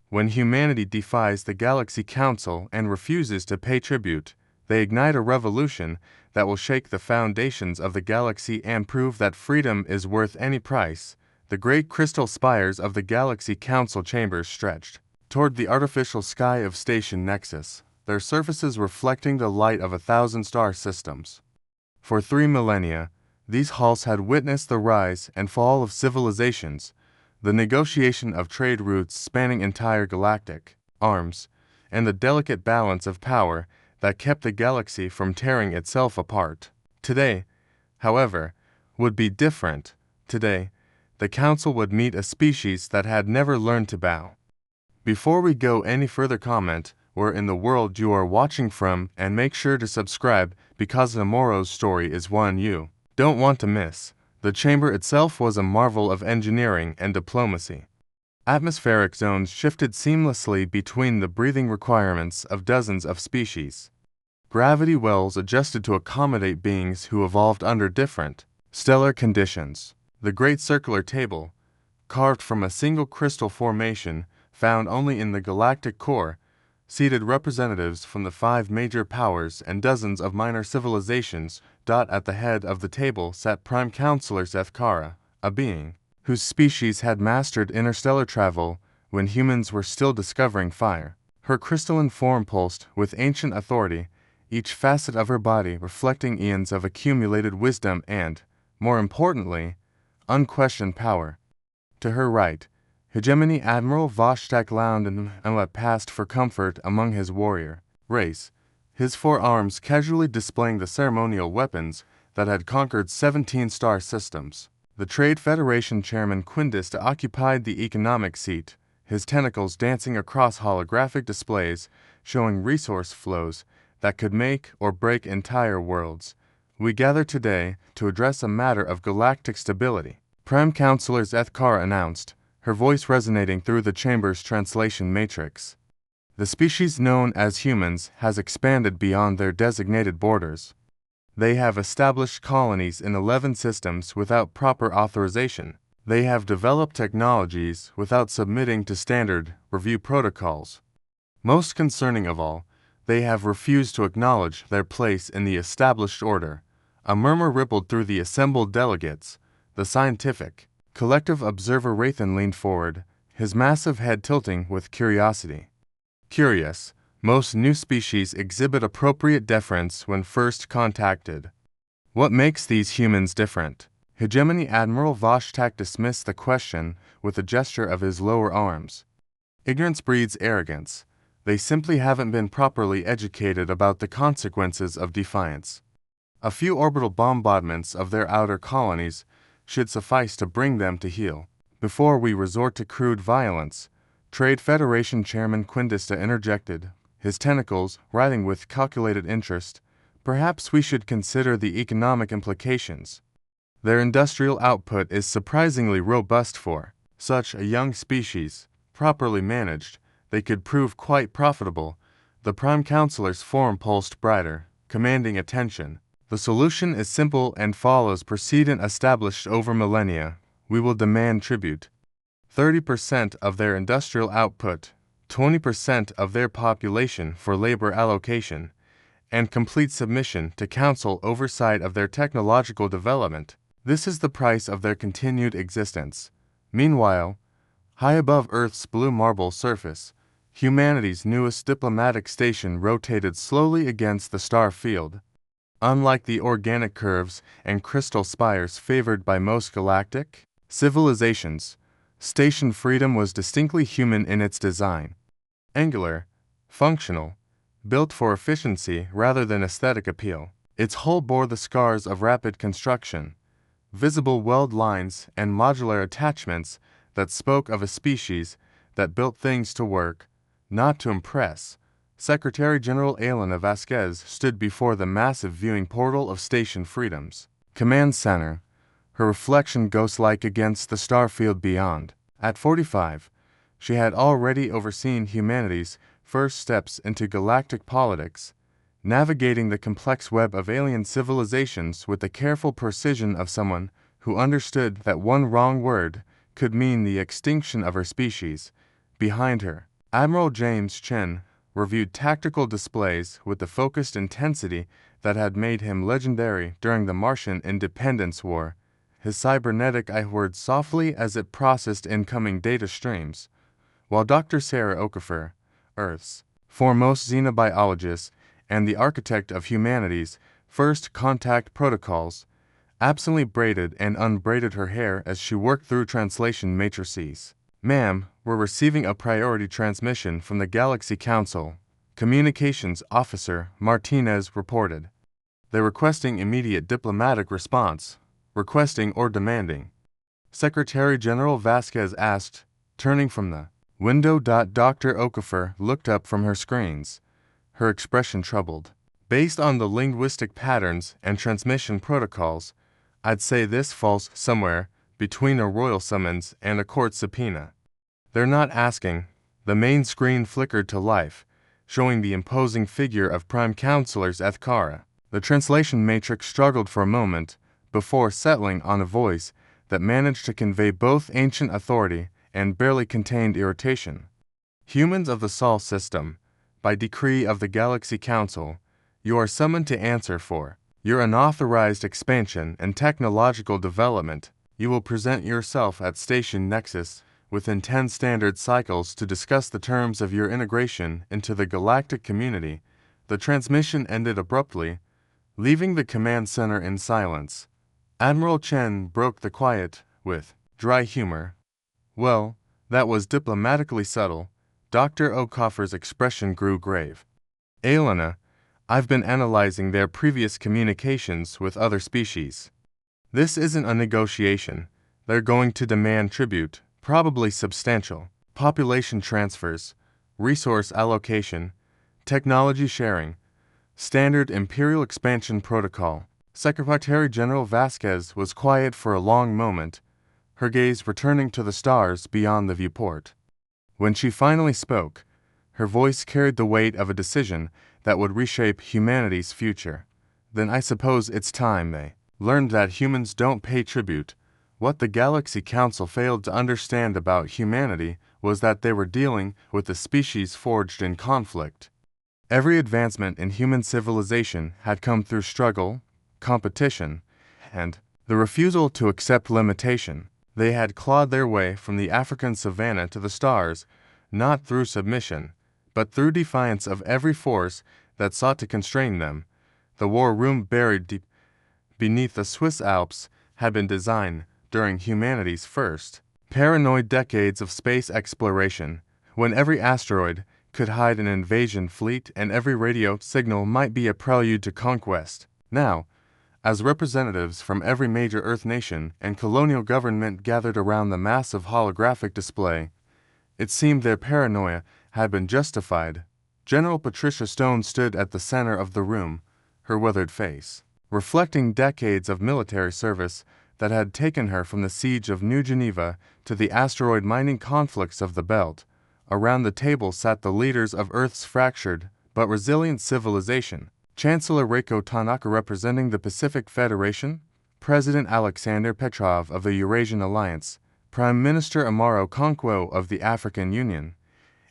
When humanity defies the Galaxy Council and refuses to pay tribute, they ignite a revolution that will shake the foundations of the galaxy and prove that freedom is worth any price. The great crystal spires of the Galaxy Council chambers stretched toward the artificial sky of Station Nexus, their surfaces reflecting the light of 1,000 star systems. For 3 millennia, these halls had witnessed the rise and fall of civilizations, the negotiation of trade routes spanning entire galactic arms, and the delicate balance of power that kept the galaxy from tearing itself apart. Today, however, would be different. Today, the Council would meet a species that had never learned to bow. Before we go any further, comment where in the world you are watching from and make sure to subscribe because tomorrow's story is one you don't want to miss. The chamber itself was a marvel of engineering and diplomacy. Atmospheric zones shifted seamlessly between the breathing requirements of dozens of species. Gravity wells adjusted to accommodate beings who evolved under different stellar conditions. The great circular table, carved from a single crystal formation found only in the galactic core, seated representatives from the 5 major powers and dozens of minor civilizations. At the head of the table sat Prime Counselor Zethkara, a being whose species had mastered interstellar travel when humans were still discovering fire. Her crystalline form pulsed with ancient authority, each facet of her body reflecting eons of accumulated wisdom and, more importantly, unquestioned power. To her right, Hegemony Admiral Vostok lounged and passed for comfort among his warrior race, his 4 arms casually displaying the ceremonial weapons that had conquered 17 star systems. The Trade Federation Chairman Quindista occupied the economic seat, his tentacles dancing across holographic displays showing resource flows that could make or break entire worlds. We gather today to address a matter of galactic stability, Prime Counselor Zethkara announced, her voice resonating through the chamber's translation matrix. The species known as humans has expanded beyond their designated borders. They have established colonies in 11 systems without proper authorization. They have developed technologies without submitting to standard review protocols. Most concerning of all, they have refused to acknowledge their place in the established order. A murmur rippled through the assembled delegates. The scientific collective observer Rathan leaned forward, his massive head tilting with curiosity. Curious, most new species exhibit appropriate deference when first contacted. What makes these humans different? Hegemony Admiral Vostok dismissed the question with a gesture of his lower arms. Ignorance breeds arrogance. They simply haven't been properly educated about the consequences of defiance. A few orbital bombardments of their outer colonies should suffice to bring them to heel. Before we resort to crude violence, Trade Federation Chairman Quindista interjected, his tentacles writhing with calculated interest. Perhaps we should consider the economic implications. Their industrial output is surprisingly robust for such a young species. Properly managed, they could prove quite profitable. The Prime Counselor's form pulsed brighter, commanding attention. The solution is simple and follows precedent established over millennia. We will demand tribute. 30% of their industrial output, 20% of their population for labor allocation, and complete submission to council oversight of their technological development. This is the price of their continued existence. Meanwhile, high above Earth's blue marble surface, humanity's newest diplomatic station rotated slowly against the star field. Unlike the organic curves and crystal spires favored by most galactic civilizations, Station Freedom was distinctly human in its design. Angular, functional, built for efficiency rather than aesthetic appeal. Its hull bore the scars of rapid construction, visible weld lines and modular attachments that spoke of a species that built things to work, not to impress. Secretary General Elena Vasquez stood before the massive viewing portal of Station Freedom's command center, her reflection ghost-like against the star field beyond. At 45, she had already overseen humanity's first steps into galactic politics, navigating the complex web of alien civilizations with the careful precision of someone who understood that one wrong word could mean the extinction of her species. Behind her, Admiral James Chen reviewed tactical displays with the focused intensity that had made him legendary during the Martian Independence War. His cybernetic eye whirred softly as it processed incoming data streams, while Dr. Sarah Okafor, Earth's foremost xenobiologist and the architect of humanity's first contact protocols, absently braided and unbraided her hair as she worked through translation matrices. "Ma'am, we're receiving a priority transmission from the Galaxy Council," Communications Officer Martinez reported. "They're requesting immediate diplomatic response." "Requesting or demanding?" Secretary General Vasquez asked, turning from the window. Dr. Okafor looked up from her screens, her expression troubled. "Based on the linguistic patterns and transmission protocols, I'd say this falls somewhere between a royal summons and a court subpoena." "They're not asking." The main screen flickered to life, showing the imposing figure of Prime Counselor Ethkara. The translation matrix struggled for a moment before settling on a voice that managed to convey both ancient authority and barely contained irritation. "Humans of the Sol system, by decree of the Galaxy Council, you are summoned to answer for your unauthorized expansion and technological development. You will present yourself at Station Nexus within 10 standard cycles to discuss the terms of your integration into the galactic community." The transmission ended abruptly, leaving the command center in silence. Admiral Chen broke the quiet with dry humor. "Well, that was diplomatically subtle." Dr. Okafor's expression grew grave. "Elena, I've been analyzing their previous communications with other species. This isn't a negotiation. They're going to demand tribute, probably substantial. Population transfers, resource allocation, technology sharing, standard Imperial expansion protocol." Secretary General Vasquez was quiet for a long moment, her gaze returning to the stars beyond the viewport. When she finally spoke, her voice carried the weight of a decision that would reshape humanity's future. "Then I suppose it's time they learned that humans don't pay tribute." What the Galaxy Council failed to understand about humanity was that they were dealing with a species forged in conflict. Every advancement in human civilization had come through struggle, competition, and the refusal to accept limitation. They had clawed their way from the African savanna to the stars, not through submission, but through defiance of every force that sought to constrain them. The war room buried deep beneath the Swiss Alps had been designed during humanity's first paranoid decades of space exploration, when every asteroid could hide an invasion fleet and every radio signal might be a prelude to conquest. Now, as representatives from every major Earth nation and colonial government gathered around the massive holographic display, it seemed their paranoia had been justified. General Patricia Stone stood at the center of the room, her weathered face reflecting decades of military service that had taken her from the siege of New Geneva to the asteroid mining conflicts of the Belt. Around the table sat the leaders of Earth's fractured but resilient civilization. Chancellor Reiko Tanaka representing the Pacific Federation, President Alexander Petrov of the Eurasian Alliance, Prime Minister Amaro Konkwo of the African Union,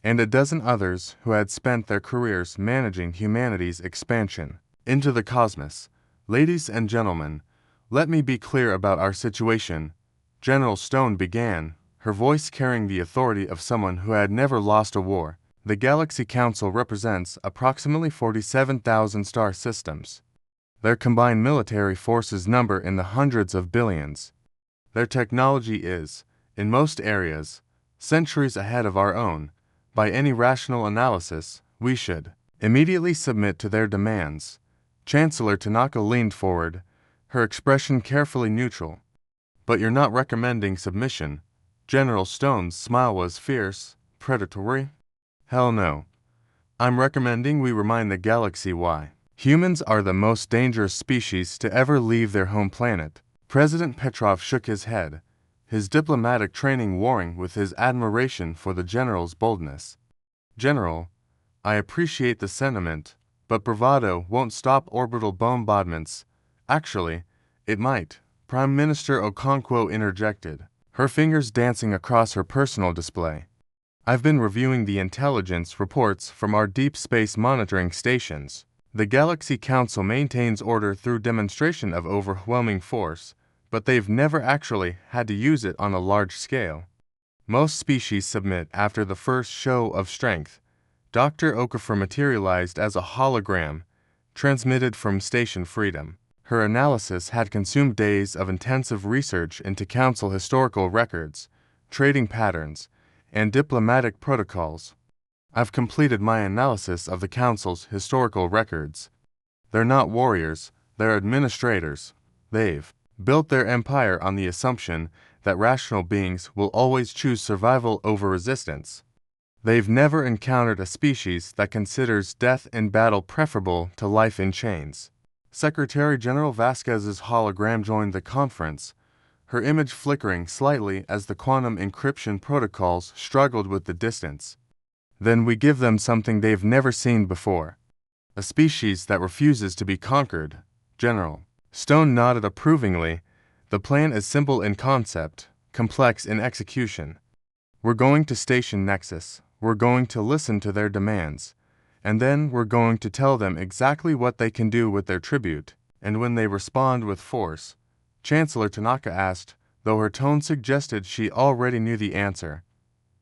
and a dozen others who had spent their careers managing humanity's expansion into the cosmos. "Ladies and gentlemen, let me be clear about our situation," General Stone began, her voice carrying the authority of someone who had never lost a war. "The Galaxy Council represents approximately 47,000 star systems. Their combined military forces number in the hundreds of billions. Their technology is, in most areas, centuries ahead of our own. By any rational analysis, we should immediately submit to their demands." Chancellor Tanaka leaned forward, her expression carefully neutral. "But you're not recommending submission." General Stone's smile was fierce, predatory. "Hell no. I'm recommending we remind the galaxy why humans are the most dangerous species to ever leave their home planet." President Petrov shook his head, his diplomatic training warring with his admiration for the general's boldness. "General, I appreciate the sentiment, but bravado won't stop orbital bombardments. Actually, it might," Prime Minister Okonkwo interjected, her fingers dancing across her personal display. I've been reviewing the intelligence reports from our deep space monitoring stations. The Galaxy Council maintains order through demonstration of overwhelming force, but they've never actually had to use it on a large scale. Most species submit after the first show of strength. Dr. Okafor materialized as a hologram, transmitted from Station Freedom. Her analysis had consumed days of intensive research into Council historical records, trading patterns, and diplomatic protocols. I've completed my analysis of the Council's historical records. They're not warriors, they're administrators. They've built their empire on the assumption that rational beings will always choose survival over resistance. They've never encountered a species that considers death in battle preferable to life in chains. Secretary General Vasquez's hologram joined the conference, her image flickering slightly as the quantum encryption protocols struggled with the distance. Then we give them something they've never seen before. A species that refuses to be conquered. General Stone nodded approvingly. The plan is simple in concept, complex in execution. We're going to station Nexus. We're going to listen to their demands. And then we're going to tell them exactly what they can do with their tribute. And when they respond with force, Chancellor Tanaka asked, though her tone suggested she already knew the answer.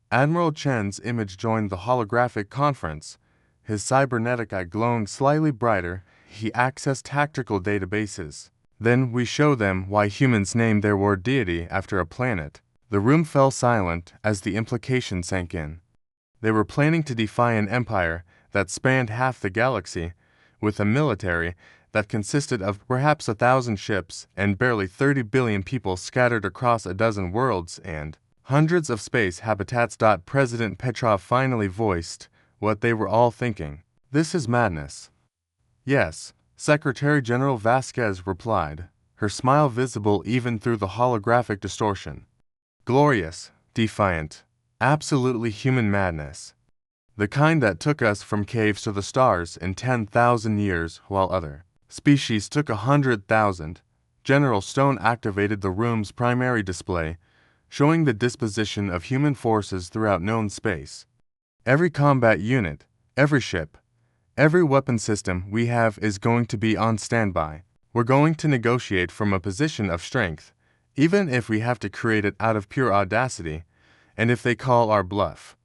Admiral Chen's image joined the holographic conference. His cybernetic eye glowing slightly brighter. He accessed tactical databases. Then we show them why humans named their war deity after a planet. The room fell silent as the implication sank in. They were planning to defy an empire that spanned half the galaxy, with a military that consisted of perhaps 1,000 ships and barely 30 billion people scattered across a dozen worlds and hundreds of space habitats. President Petrov finally voiced what they were all thinking. This is madness. Yes, Secretary General Vasquez replied, her smile visible even through the holographic distortion. Glorious, defiant, absolutely human madness. The kind that took us from caves to the stars in 10,000 years while other species took 100,000. General Stone activated the room's primary display, showing the disposition of human forces throughout known space. Every combat unit, every ship, every weapon system we have is going to be on standby. We're going to negotiate from a position of strength, even if we have to create it out of pure audacity, and if they call our bluff.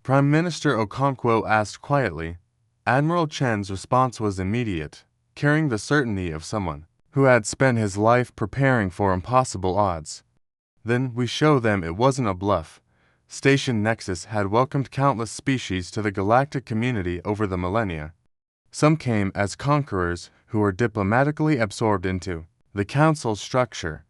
Prime Minister Okonkwo asked quietly. Admiral Chen's response was immediate, carrying the certainty of someone who had spent his life preparing for impossible odds. Then we show them it wasn't a bluff. Station Nexus had welcomed countless species to the galactic community over the millennia. Some came as conquerors who were diplomatically absorbed into the Council's structure.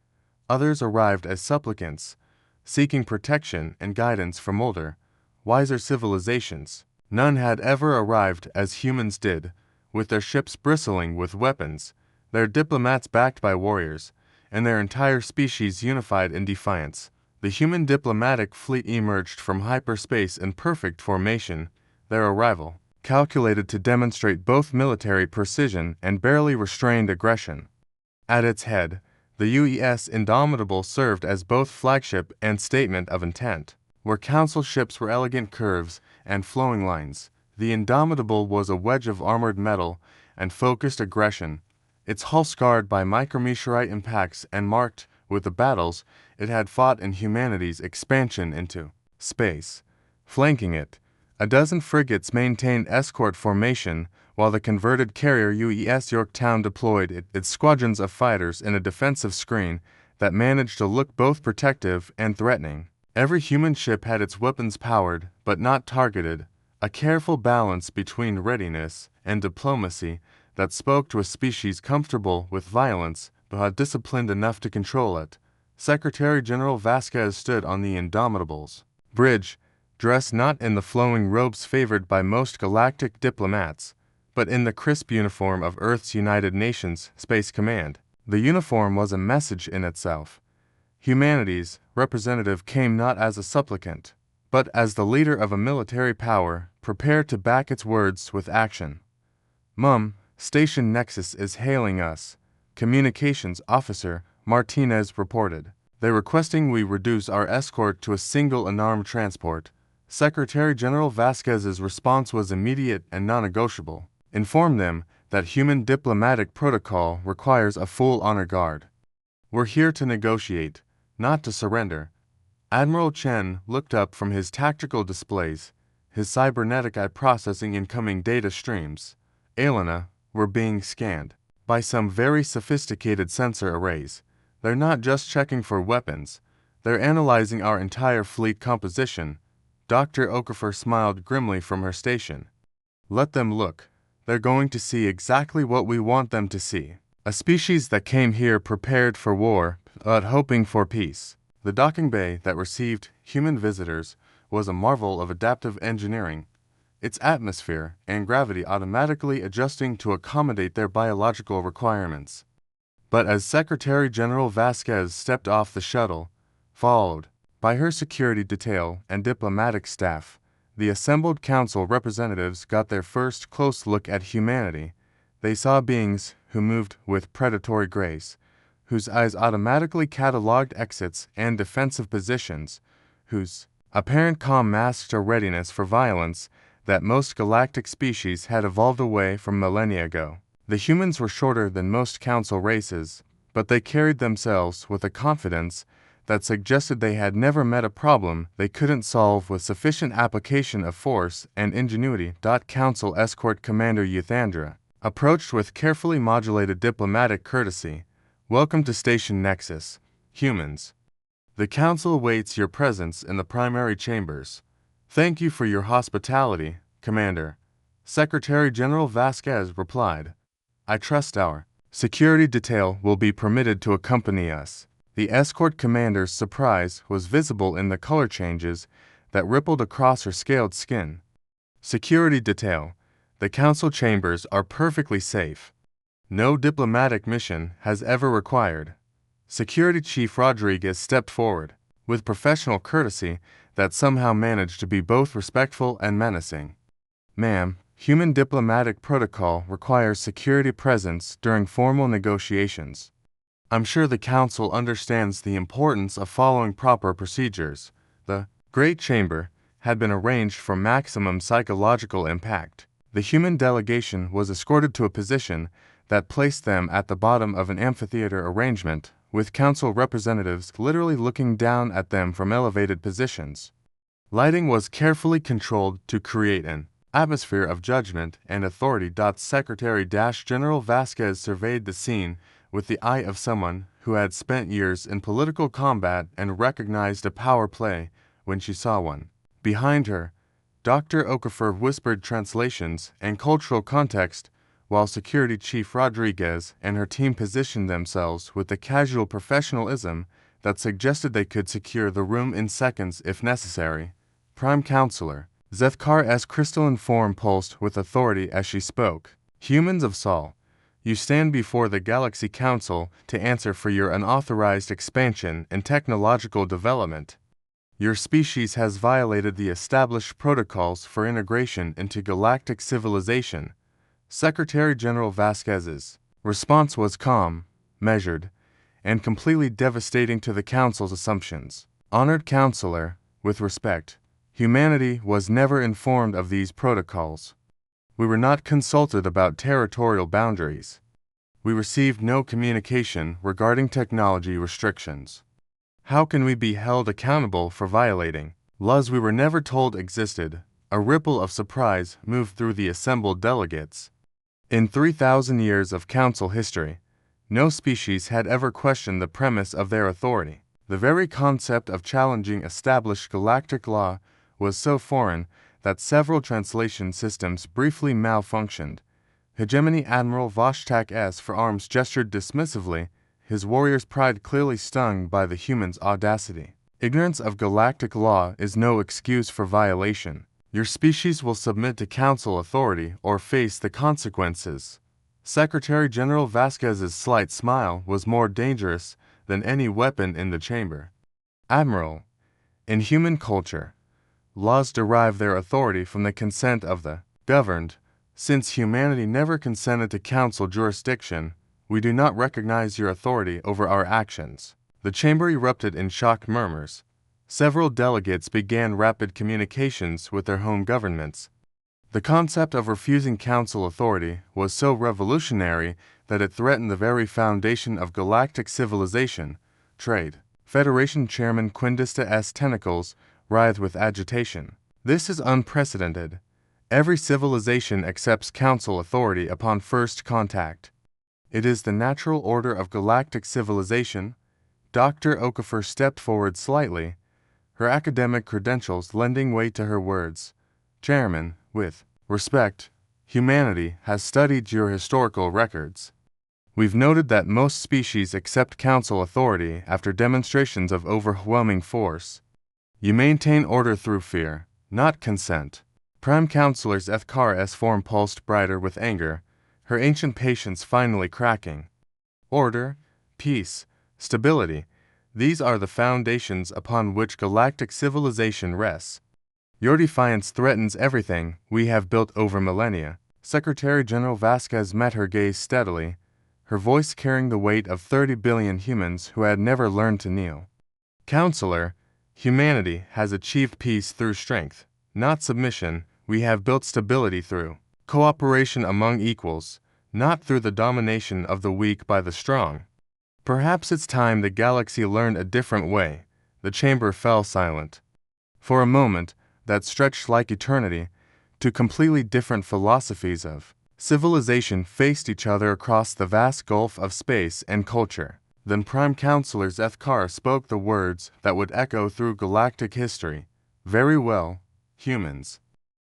Others arrived as supplicants, seeking protection and guidance from older, wiser civilizations. None had ever arrived as humans did, with their ships bristling with weapons, their diplomats backed by warriors, and their entire species unified in defiance. The human diplomatic fleet emerged from hyperspace in perfect formation, their arrival calculated to demonstrate both military precision and barely restrained aggression. At its head, the UES Indomitable served as both flagship and statement of intent. Where Council ships were elegant curves and flowing lines, the Indomitable was a wedge of armored metal and focused aggression, its hull scarred by micrometeorite impacts and marked with the battles it had fought in humanity's expansion into space. Flanking it, a dozen frigates maintained escort formation while the converted carrier UES Yorktown deployed its squadrons of fighters in a defensive screen that managed to look both protective and threatening. Every human ship had its weapons powered, but not targeted, a careful balance between readiness and diplomacy that spoke to a species comfortable with violence but disciplined enough to control it. Secretary General Vasquez stood on the Indomitable's bridge, dressed not in the flowing robes favored by most galactic diplomats, but in the crisp uniform of Earth's United Nations Space Command. The uniform was a message in itself. Humanity's representative came not as a supplicant, but as the leader of a military power prepared to back its words with action. Mum, Station Nexus is hailing us, Communications Officer Martinez reported. They're requesting we reduce our escort to a single unarmed transport, Secretary General Vasquez's response was immediate and non-negotiable. Inform them that human diplomatic protocol requires a full honor guard. We're here to negotiate, not to surrender. Admiral Chen looked up from his tactical displays, his cybernetic eye processing incoming data streams. Elena were being scanned by some very sophisticated sensor arrays. They're not just checking for weapons, they're analyzing our entire fleet composition. Dr. Okafor smiled grimly from her station. Let them look. They're going to see exactly what we want them to see. A species that came here prepared for war, but hoping for peace. The docking bay that received human visitors was a marvel of adaptive engineering, its atmosphere and gravity automatically adjusting to accommodate their biological requirements. But as Secretary General Vasquez stepped off the shuttle, followed by her security detail and diplomatic staff, the assembled council representatives got their first close look at humanity. They saw beings who moved with predatory grace, whose eyes automatically cataloged exits and defensive positions, whose apparent calm masked a readiness for violence that most galactic species had evolved away from millennia ago. The humans were shorter than most council races, but they carried themselves with a confidence that suggested they had never met a problem they couldn't solve with sufficient application of force and ingenuity. Council Escort Commander Euthandra approached with carefully modulated diplomatic courtesy. Welcome to Station Nexus, humans. The Council awaits your presence in the primary chambers. Thank you for your hospitality, Commander. Secretary General Vasquez replied. I trust our security detail will be permitted to accompany us. The escort commander's surprise was visible in the color changes that rippled across her scaled skin. Security detail. The council chambers are perfectly safe. No diplomatic mission has ever required. Security Chief Rodriguez stepped forward, with professional courtesy that somehow managed to be both respectful and menacing. Ma'am, human diplomatic protocol requires security presence during formal negotiations. I'm sure the Council understands the importance of following proper procedures. The Great Chamber had been arranged for maximum psychological impact. The human delegation was escorted to a position that placed them at the bottom of an amphitheater arrangement, with Council representatives literally looking down at them from elevated positions. Lighting was carefully controlled to create an atmosphere of judgment and authority. Secretary General Vasquez surveyed the scene with the eye of someone who had spent years in political combat and recognized a power play when she saw one. Behind her, Dr. Okafor whispered translations and cultural context, while Security Chief Rodriguez and her team positioned themselves with the casual professionalism that suggested they could secure the room in seconds if necessary. Prime Counselor Zethkar's crystalline form pulsed with authority as she spoke. Humans of Sol, you stand before the Galaxy Council to answer for your unauthorized expansion and technological development. Your species has violated the established protocols for integration into galactic civilization. Secretary General Vasquez's response was calm, measured, and completely devastating to the Council's assumptions. Honored Counselor, with respect, humanity was never informed of these protocols. We were not consulted about territorial boundaries. We received no communication regarding technology restrictions. How can we be held accountable for violating laws we were never told existed? A ripple of surprise moved through the assembled delegates. In 3,000 years of Council history, no species had ever questioned the premise of their authority. The very concept of challenging established galactic law was so foreign that several translation systems briefly malfunctioned. Hegemony Admiral Voshtak S. for Arms gestured dismissively, his warrior's pride clearly stung by the human's audacity. Ignorance of galactic law is no excuse for violation. Your species will submit to Council authority or face the consequences. Secretary General Vasquez's slight smile was more dangerous than any weapon in the chamber. Admiral, in human culture, laws derive their authority from the consent of the governed. Since humanity never consented to Council jurisdiction, we do not recognize your authority over our actions. The chamber erupted in shocked murmurs. Several delegates began rapid communications with their home governments. The concept of refusing council authority was so revolutionary that it threatened the very foundation of galactic civilization, trade. Federation Chairman Quindista S. tentacles writhed with agitation. This is unprecedented. Every civilization accepts council authority upon first contact. It is the natural order of galactic civilization. Dr. Okafor stepped forward slightly, her academic credentials lending weight to her words. Chairman, with respect, humanity has studied your historical records. We've noted that most species accept council authority after demonstrations of overwhelming force. You maintain order through fear, not consent. Prime Counselor's Ethkar's form pulsed brighter with anger, her ancient patience finally cracking. Order, peace, stability, these are the foundations upon which galactic civilization rests. Your defiance threatens everything we have built over millennia. Secretary General Vasquez met her gaze steadily, her voice carrying the weight of 30 billion humans who had never learned to kneel. Counselor, humanity has achieved peace through strength, not submission. We have built stability through cooperation among equals, not through the domination of the weak by the strong. Perhaps it's time the galaxy learned a different way. The chamber fell silent. For a moment, that stretched like eternity, two completely different philosophies of civilization faced each other across the vast gulf of space and culture. Then Prime Counselor Ethkar spoke the words that would echo through galactic history. Very well, humans.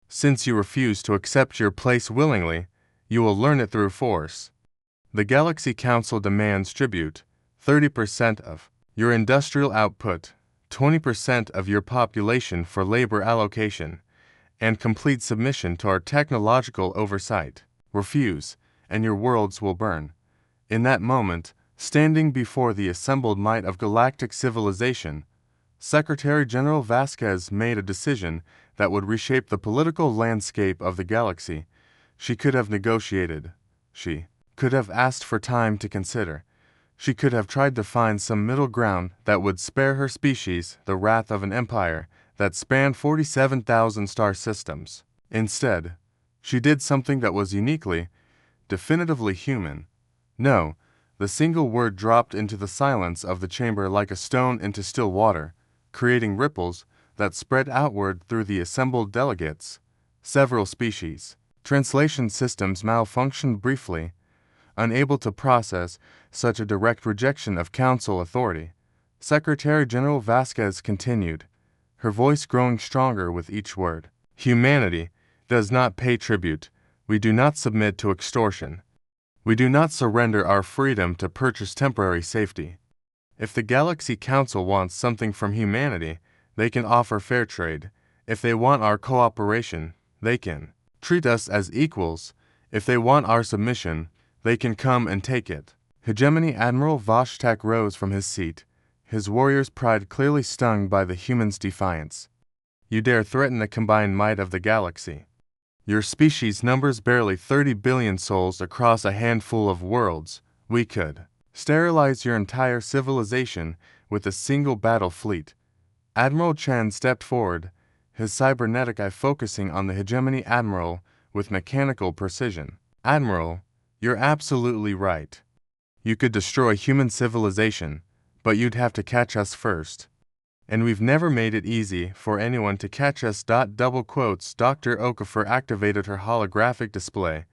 Since you refuse to accept your place willingly, you will learn it through force. The Galaxy Council demands tribute, 30% of your industrial output, 20% of your population for labor allocation, and complete submission to our technological oversight. Refuse, and your worlds will burn. In that moment, standing before the assembled might of galactic civilization, Secretary General Vasquez made a decision that would reshape the political landscape of the galaxy. She could have negotiated. She could have asked for time to consider. She could have tried to find some middle ground that would spare her species the wrath of an empire that spanned 47,000 star systems. Instead, she did something that was uniquely, definitively human. No, the single word dropped into the silence of the chamber like a stone into still water, creating ripples that spread outward through the assembled delegates. Several species. Translation systems malfunctioned briefly, unable to process such a direct rejection of council authority. Secretary General Vasquez continued, her voice growing stronger with each word. Humanity does not pay tribute. We do not submit to extortion. We do not surrender our freedom to purchase temporary safety. If the Galaxy Council wants something from humanity, they can offer fair trade. If they want our cooperation, they can treat us as equals. If they want our submission, they can come and take it. Hegemony Admiral Voshtak rose from his seat, his warrior's pride clearly stung by the human's defiance. You dare threaten the combined might of the galaxy. Your species numbers barely 30 billion souls across a handful of worlds. We could sterilize your entire civilization with a single battle fleet. Admiral Chen stepped forward, his cybernetic eye focusing on the Hegemony Admiral with mechanical precision. Admiral, you're absolutely right. You could destroy human civilization, but you'd have to catch us first. And we've never made it easy for anyone to catch us. Double quotes. Dr. Okafor activated her holographic display,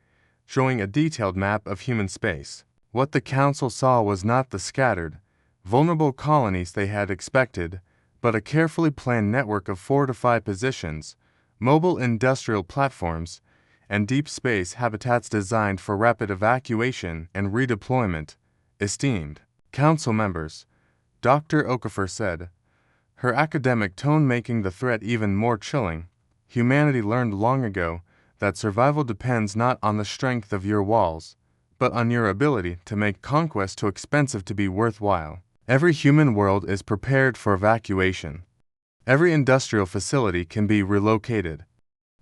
showing a detailed map of human space. What the Council saw was not the scattered, vulnerable colonies they had expected, but a carefully planned network of fortified positions, mobile industrial platforms, and deep space habitats designed for rapid evacuation and redeployment. Esteemed Council members, Dr. Okafor said, her academic tone making the threat even more chilling, humanity learned long ago that survival depends not on the strength of your walls, but on your ability to make conquest too expensive to be worthwhile. Every human world is prepared for evacuation. Every industrial facility can be relocated.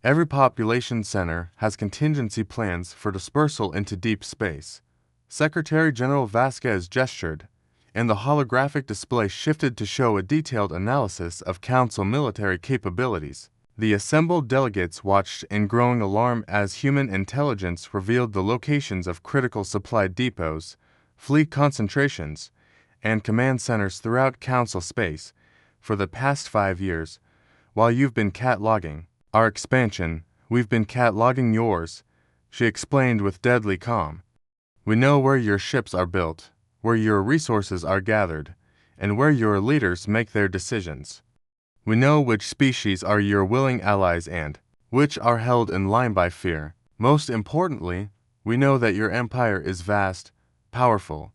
Every population center has contingency plans for dispersal into deep space. Secretary General Vasquez gestured. and the holographic display shifted to show a detailed analysis of Council military capabilities. The assembled delegates watched in growing alarm as human intelligence revealed the locations of critical supply depots, fleet concentrations, and command centers throughout Council space. For the past 5 years, while you've been cataloging our expansion, we've been cataloging yours, she explained with deadly calm. We know where your ships are built, where your resources are gathered, and where your leaders make their decisions. We know which species are your willing allies and which are held in line by fear. Most importantly, we know that your empire is vast, powerful,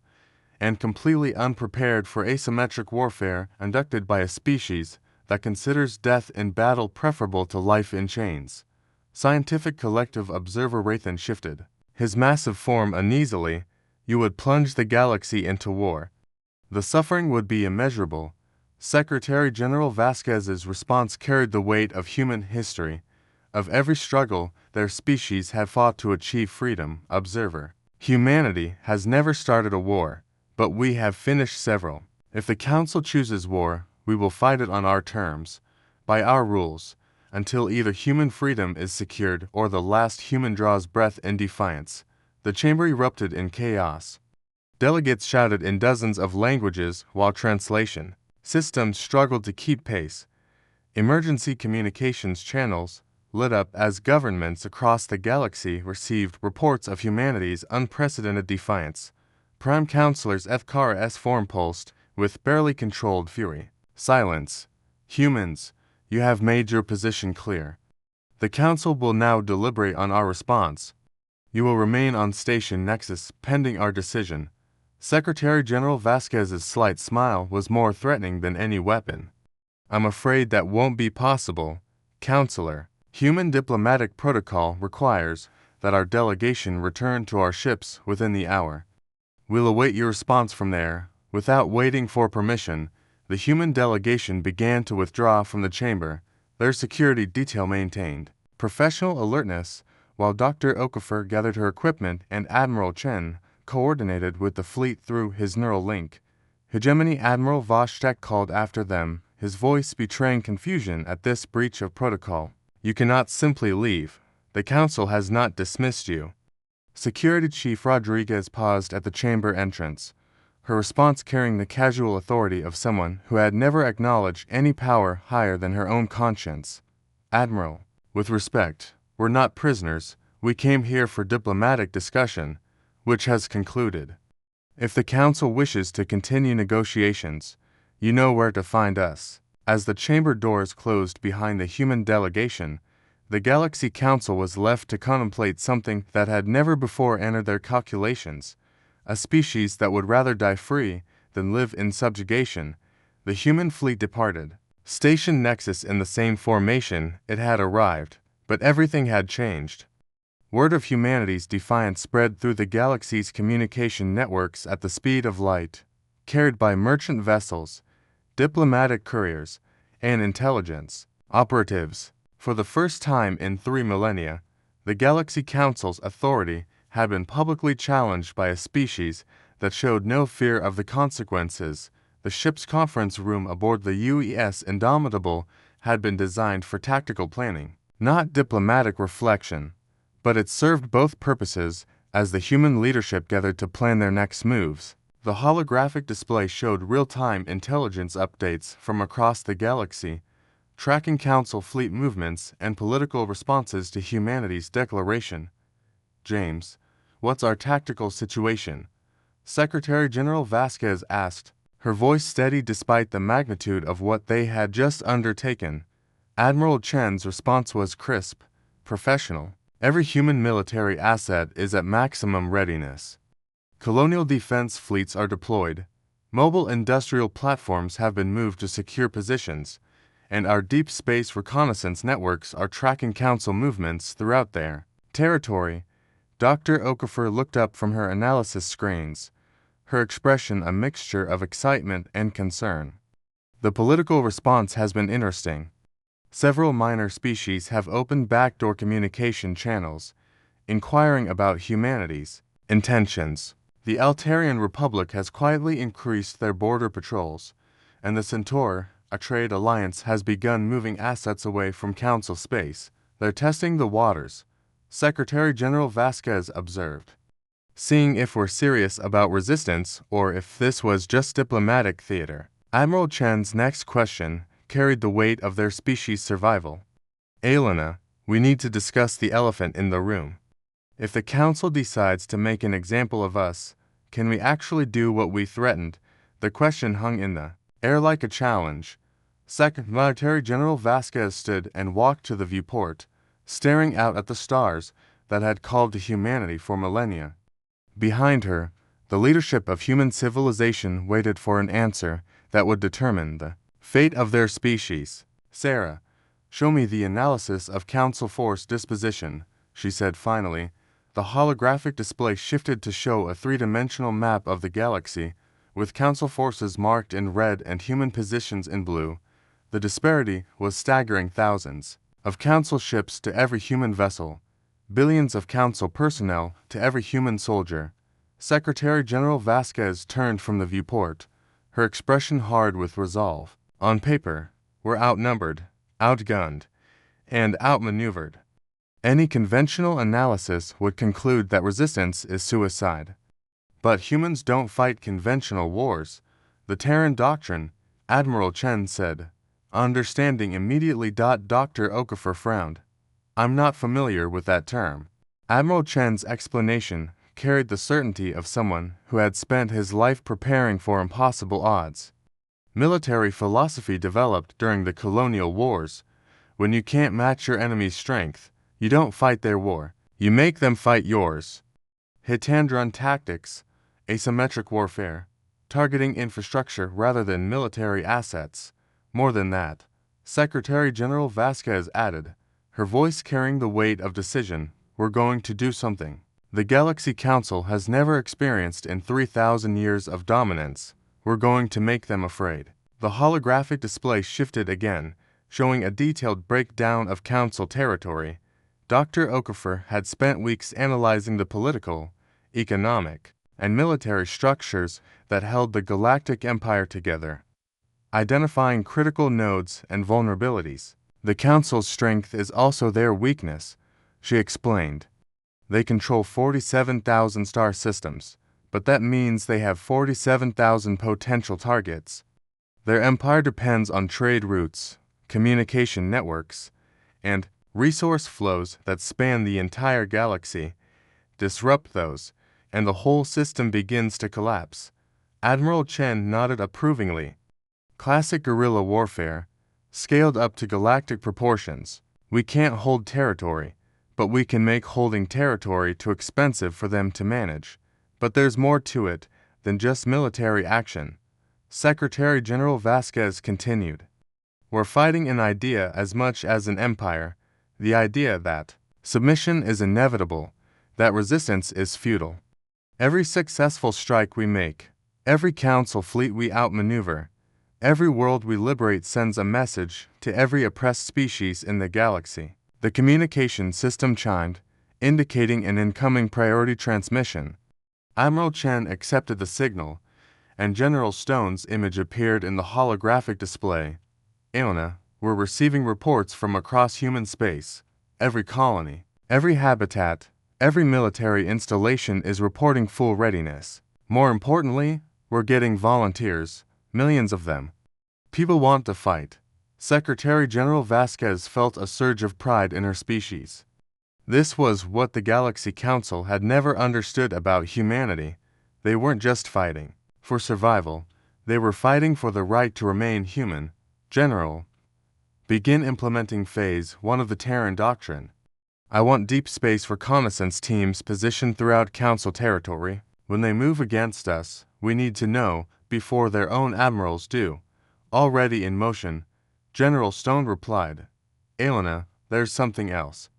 and completely unprepared for asymmetric warfare conducted by a species that considers death in battle preferable to life in chains. Scientific Collective Observer Rathan shifted his massive form uneasily. You would plunge the galaxy into war. The suffering would be immeasurable. Secretary General Vasquez's response carried the weight of human history. Of every struggle their species had fought to achieve freedom, observer. Humanity has never started a war, but we have finished several. If the Council chooses war, we will fight it on our terms, by our rules, until either human freedom is secured or the last human draws breath in defiance. The chamber erupted in chaos. Delegates shouted in dozens of languages while translation systems struggled to keep pace. Emergency communications channels lit up as governments across the galaxy received reports of humanity's unprecedented defiance. Prime Counselor's FKRS form pulsed with barely controlled fury. Silence. Humans, you have made your position clear. The Council will now deliberate on our response. You will remain on Station Nexus pending our decision. Secretary General Vasquez's slight smile was more threatening than any weapon. I'm afraid that won't be possible, Counselor. Human diplomatic protocol requires that our delegation return to our ships within the hour. We'll await your response from there. Without waiting for permission, the human delegation began to withdraw from the chamber, their security detail maintained professional alertness, while Dr. Okafor gathered her equipment and Admiral Chen coordinated with the fleet through his neural link. Hegemony Admiral Voshtek called after them, his voice betraying confusion at this breach of protocol. You cannot simply leave. The Council has not dismissed you. Security Chief Rodriguez paused at the chamber entrance, her response carrying the casual authority of someone who had never acknowledged any power higher than her own conscience. Admiral, with respect, we're not prisoners. We came here for diplomatic discussion, which has concluded. If the Council wishes to continue negotiations, you know where to find us. As the chamber doors closed behind the human delegation, the Galaxy Council was left to contemplate something that had never before entered their calculations. A species that would rather die free than live in subjugation. The human fleet departed. Station Nexus in the same formation it had arrived, but everything had changed. Word of humanity's defiance spread through the galaxy's communication networks at the speed of light, carried by merchant vessels, diplomatic couriers, and intelligence operatives. For the first time in 3 millennia, the Galaxy Council's authority had been publicly challenged by a species that showed no fear of the consequences. The ship's conference room aboard the UES Indomitable had been designed for tactical planning, not diplomatic reflection, but it served both purposes as the human leadership gathered to plan their next moves. The holographic display showed real-time intelligence updates from across the galaxy, tracking Council fleet movements and political responses to humanity's declaration. James, what's our tactical situation? Secretary General Vasquez asked, her voice steady despite the magnitude of what they had just undertaken. Admiral Chen's response was crisp, professional. Every human military asset is at maximum readiness. Colonial defense fleets are deployed. Mobile industrial platforms have been moved to secure positions, and our deep space reconnaissance networks are tracking Council movements throughout their territory. Dr. Okafor looked up from her analysis screens, her expression a mixture of excitement and concern. The political response has been interesting. Several minor species have opened backdoor communication channels, inquiring about humanity's intentions. The Altarian Republic has quietly increased their border patrols, and the Centaur, a trade alliance, has begun moving assets away from Council space. They're testing the waters, Secretary General Vasquez observed, seeing if we're serious about resistance or if this was just diplomatic theater. Admiral Chen's next question carried the weight of their species' survival. Elena, we need to discuss the elephant in the room. If the Council decides to make an example of us, can we actually do what we threatened? The question hung in the air like a challenge. Secretary General Vasquez stood and walked to the viewport, staring out at the stars that had called to humanity for millennia. Behind her, the leadership of human civilization waited for an answer that would determine the fate of their species. Sarah, show me the analysis of Council force disposition, she said finally. The holographic display shifted to show a three-dimensional map of the galaxy, with Council forces marked in red and human positions in blue. The disparity was staggering: thousands of Council ships to every human vessel, billions of Council personnel to every human soldier. Secretary General Vasquez turned from the viewport, her expression hard with resolve. On paper, we're outnumbered, outgunned, and outmaneuvered. Any conventional analysis would conclude that resistance is suicide. But humans don't fight conventional wars. The Terran doctrine, Admiral Chen said, understanding immediately. Dr. Okafor frowned. I'm not familiar with that term. Admiral Chen's explanation carried the certainty of someone who had spent his life preparing for impossible odds. Military philosophy developed during the colonial wars. When you can't match your enemy's strength, you don't fight their war, you make them fight yours. Hitandron tactics, asymmetric warfare, targeting infrastructure rather than military assets. More than that, Secretary General Vasquez added, her voice carrying the weight of decision, we're going to do something the Galaxy Council has never experienced in 3,000 years of dominance. We're going to make them afraid. The holographic display shifted again, showing a detailed breakdown of Council territory. Dr. Okafor had spent weeks analyzing the political, economic, and military structures that held the Galactic Empire together, identifying critical nodes and vulnerabilities. The Council's strength is also their weakness, she explained. They control 47,000 star systems, but that means they have 47,000 potential targets. Their empire depends on trade routes, communication networks, and resource flows that span the entire galaxy. Disrupt those, and the whole system begins to collapse. Admiral Chen nodded approvingly. Classic guerrilla warfare, scaled up to galactic proportions. We can't hold territory, but we can make holding territory too expensive for them to manage. But there's more to it than just military action. Secretary General Vasquez continued. We're fighting an idea as much as an empire, the idea that submission is inevitable, that resistance is futile. Every successful strike we make, every Council fleet we outmaneuver, every world we liberate sends a message to every oppressed species in the galaxy. The communication system chimed, indicating an incoming priority transmission. Admiral Chen accepted the signal, and General Stone's image appeared in the holographic display. Aona, we're receiving reports from across human space. Every colony, every habitat, every military installation is reporting full readiness. More importantly, we're getting volunteers, millions of them. People want to fight. Secretary General Vasquez felt a surge of pride in her species. This was what the Galaxy Council had never understood about humanity. They weren't just fighting for survival, they were fighting for the right to remain human. General, begin implementing Phase 1 of the Terran Doctrine. I want deep space reconnaissance teams positioned throughout Council territory. When they move against us, we need to know before their own admirals do. Already in motion, General Stone replied. Elena, there's something else.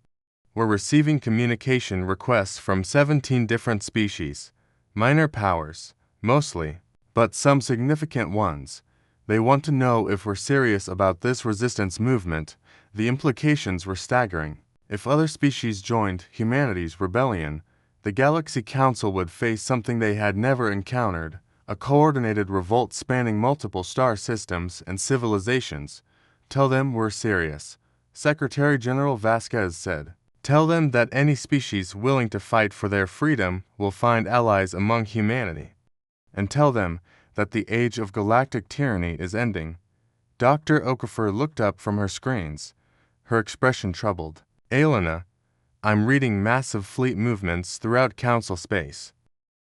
We're receiving communication requests from 17 different species, minor powers, mostly, but some significant ones. They want to know if we're serious about this resistance movement. The implications were staggering. If other species joined humanity's rebellion, The Galaxy Council would face something they had never encountered, a coordinated revolt spanning multiple star systems and civilizations. "Tell them we're serious," Secretary General Vasquez said. "Tell them that any species willing to fight for their freedom will find allies among humanity. And tell them that the age of galactic tyranny is ending." Dr. Okafor looked up from her screens, her expression troubled. "Elena, I'm reading massive fleet movements throughout Council space.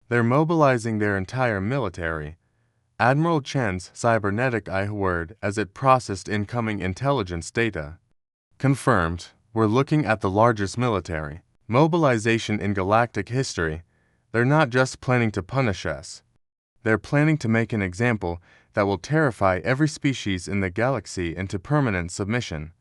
They're mobilizing their entire military." Admiral Chen's cybernetic eye whirred as it processed incoming intelligence data. "Confirmed. We're looking at the largest military mobilization in galactic history. They're not just planning to punish us. They're planning to make an example that will terrify every species in the galaxy into permanent submission."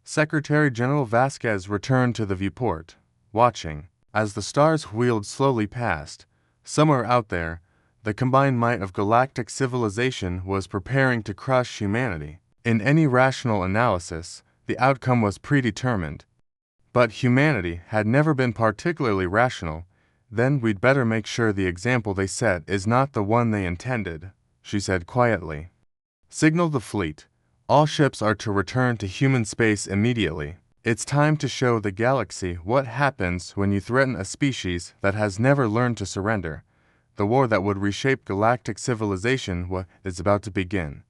Secretary General Vasquez returned to the viewport, watching. As the stars wheeled slowly past, somewhere out there, the combined might of galactic civilization was preparing to crush humanity. In any rational analysis, the outcome was predetermined. But humanity had never been particularly rational. "Then we'd better make sure the example they set is not the one they intended," she said quietly. "Signal the fleet. All ships are to return to human space immediately. It's time to show the galaxy what happens when you threaten a species that has never learned to surrender. The war that would reshape galactic civilization is about to begin."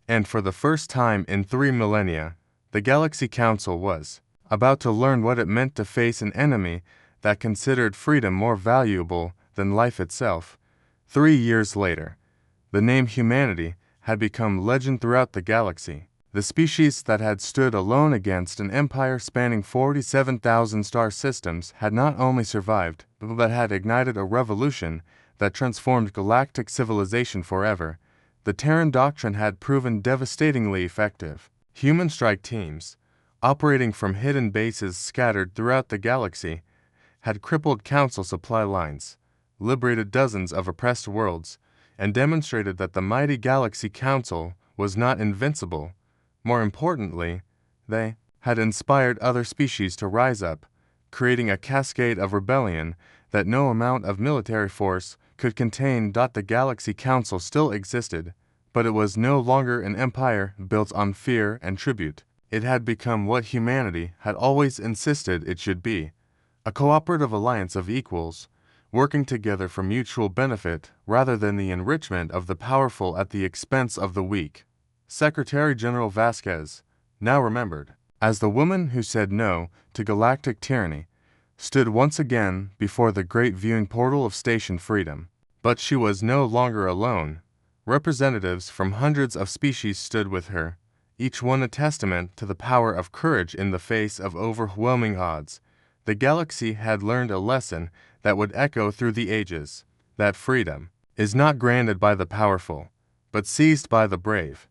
And for the first time in 3 millennia, the Galaxy Council was about to learn what it meant to face an enemy that considered freedom more valuable than life itself. 3 years later, the name humanity had become legend throughout the galaxy. The species that had stood alone against an empire spanning 47,000 star systems had not only survived, but had ignited a revolution that transformed galactic civilization forever. The Terran doctrine had proven devastatingly effective. Human strike teams, operating from hidden bases scattered throughout the galaxy, had crippled Council supply lines, liberated dozens of oppressed worlds, and demonstrated that the mighty Galaxy Council was not invincible. More importantly, they had inspired other species to rise up, creating a cascade of rebellion that no amount of military force could contain. The Galaxy Council still existed, but it was no longer an empire built on fear and tribute. It had become what humanity had always insisted it should be: a cooperative alliance of equals, working together for mutual benefit rather than the enrichment of the powerful at the expense of the weak. Secretary General Vasquez, now remembered as the woman who said no to galactic tyranny, stood once again before the great viewing portal of Station Freedom. But she was no longer alone. Representatives from hundreds of species stood with her, each one a testament to the power of courage in the face of overwhelming odds. The galaxy had learned a lesson that would echo through the ages: that freedom is not granted by the powerful, but seized by the brave.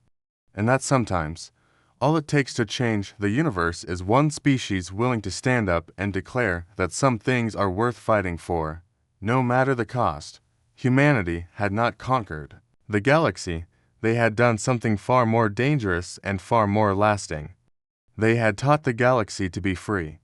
And that sometimes, all it takes to change the universe is one species willing to stand up and declare that some things are worth fighting for, no matter the cost. Humanity had not conquered the galaxy. They had done something far more dangerous and far more lasting. They had taught the galaxy to be free.